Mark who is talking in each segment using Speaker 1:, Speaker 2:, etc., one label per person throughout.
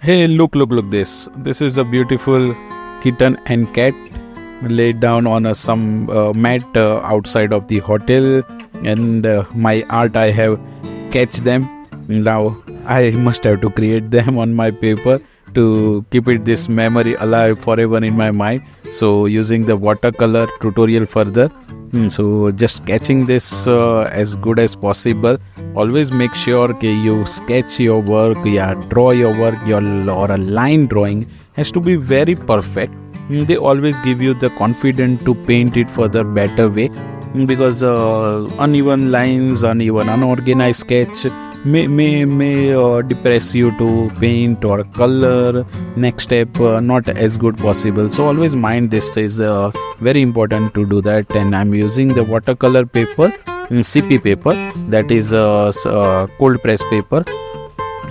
Speaker 1: Hey, look this. This is a beautiful kitten and cat laid down on some mat outside of the hotel, and my art I have catch them. Now I must have to create them on my paper to keep it this memory alive forever in my mind. So using the watercolor tutorial further. So just catching this as good as possible. Always make sure that you sketch your work, yeah, draw your work, or a line drawing has to be very perfect. They always give you the confidence to paint it further better way, because uneven lines, uneven unorganized sketch may depress you to paint or color next step not as good possible. So always mind this is very important to do that. And I'm using the watercolor paper, CP paper, that is cold press paper.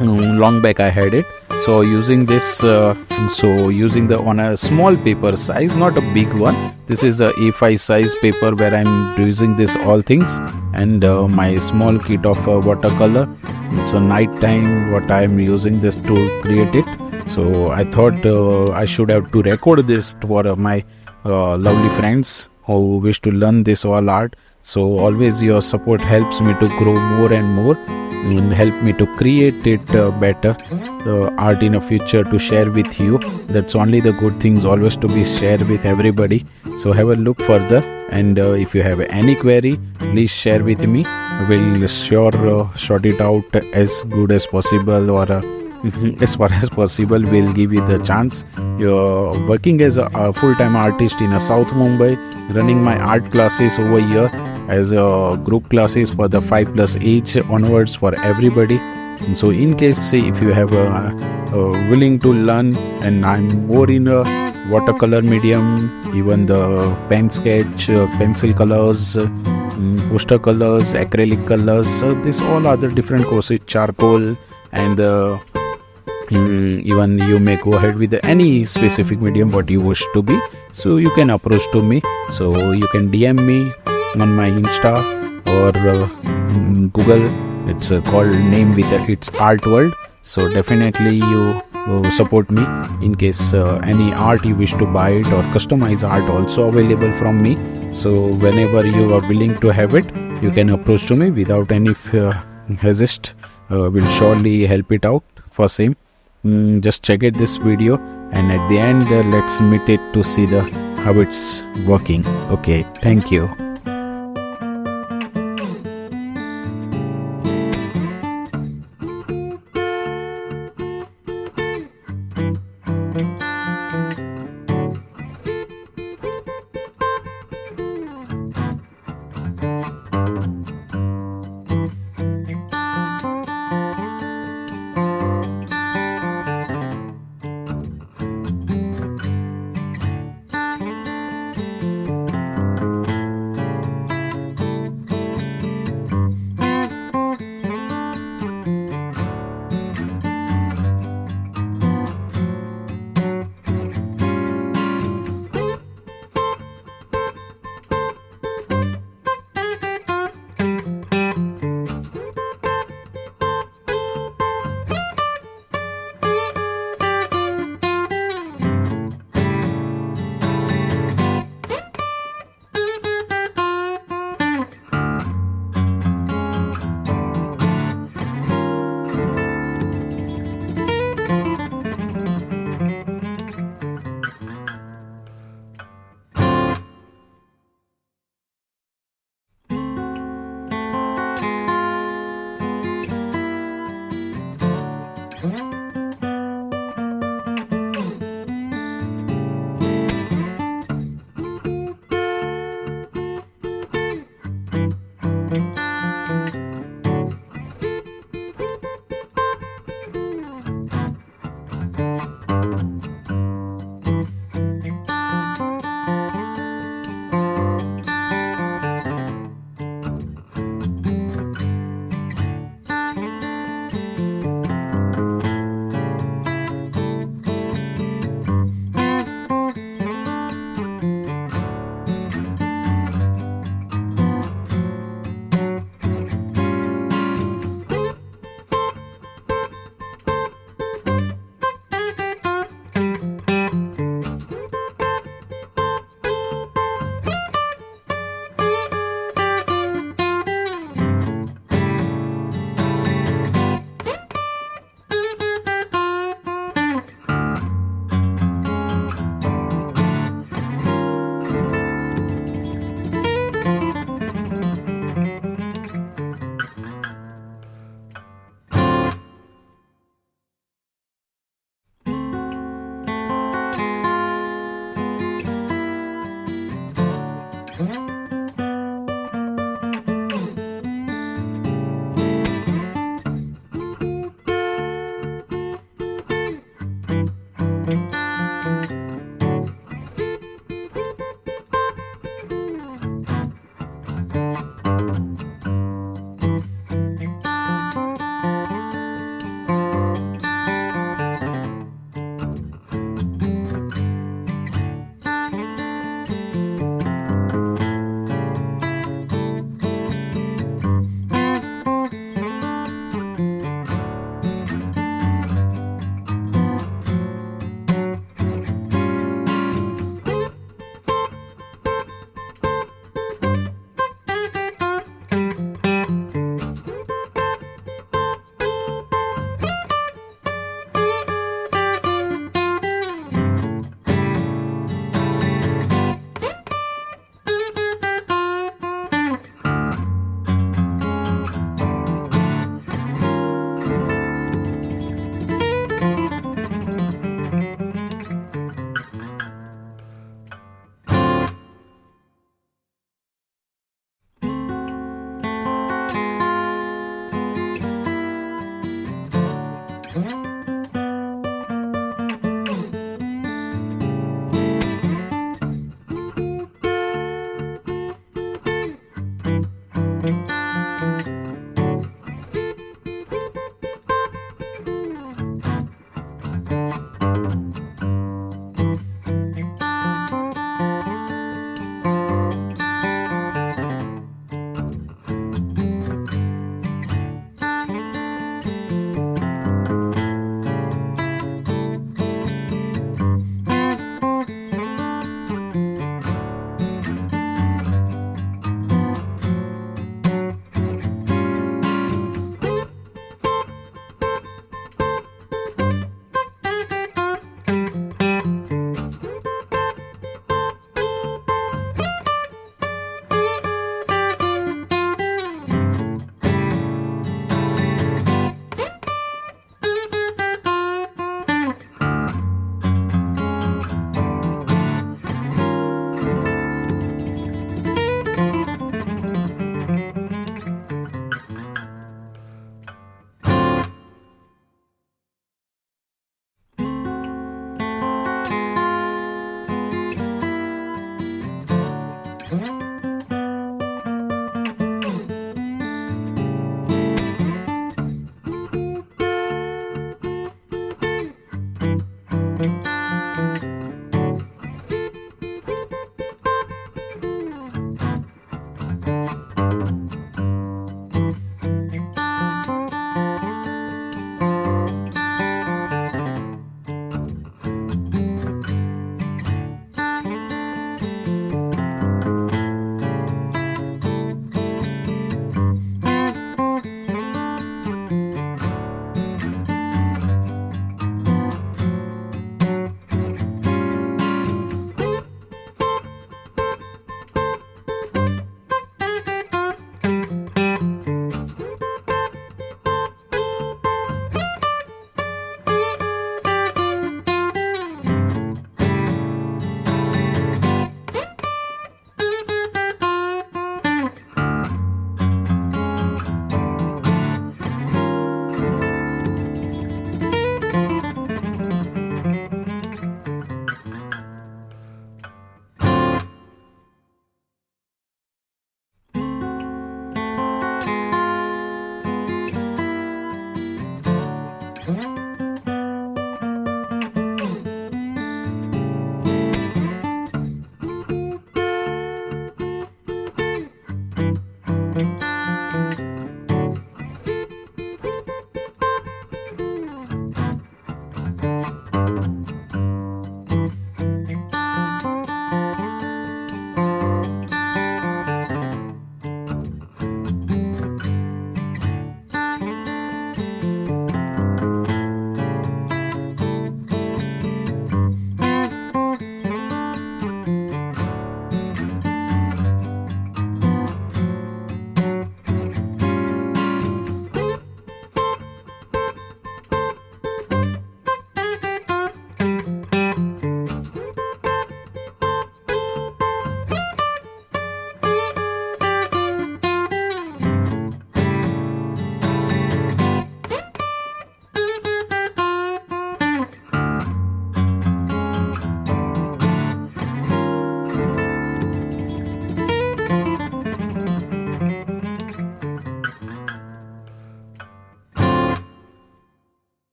Speaker 1: Long back I had it, so using this using the on a small paper size, not a big one. This is a A5 size paper where I'm using this all things, and my small kit of watercolor. It's a night time what I'm using this to create it. So I thought I should have to record this for my lovely friends who wish to learn this all art. So always your support helps me to grow more and more, and help me to create it better art in the future to share with you. That's only the good things always to be shared with everybody. So have a look further, and if you have any query, please share with me. We'll sure sort it out as good as possible, or as far as possible we'll give you the chance. You're working as a full-time artist in South Mumbai, running my art classes over here as group classes for the 5+ age onwards for everybody. And so in case, say, if you have willing to learn, and I'm more in a watercolor medium, even the pen sketch, pencil colors, poster colors, acrylic colors, this all other different courses, charcoal, and even you may go ahead with any specific medium what you wish to be. So you can approach to me. So you can DM me on my Insta or Google. It's called name with its art world. So definitely you support me in case any art you wish to buy it, or customize art also available from me. So whenever you are willing to have it, you can approach to me without any hesitation. Will surely help it out for same. Just check it this video, and at the end let's meet it to see the how it's working. Okay, thank you.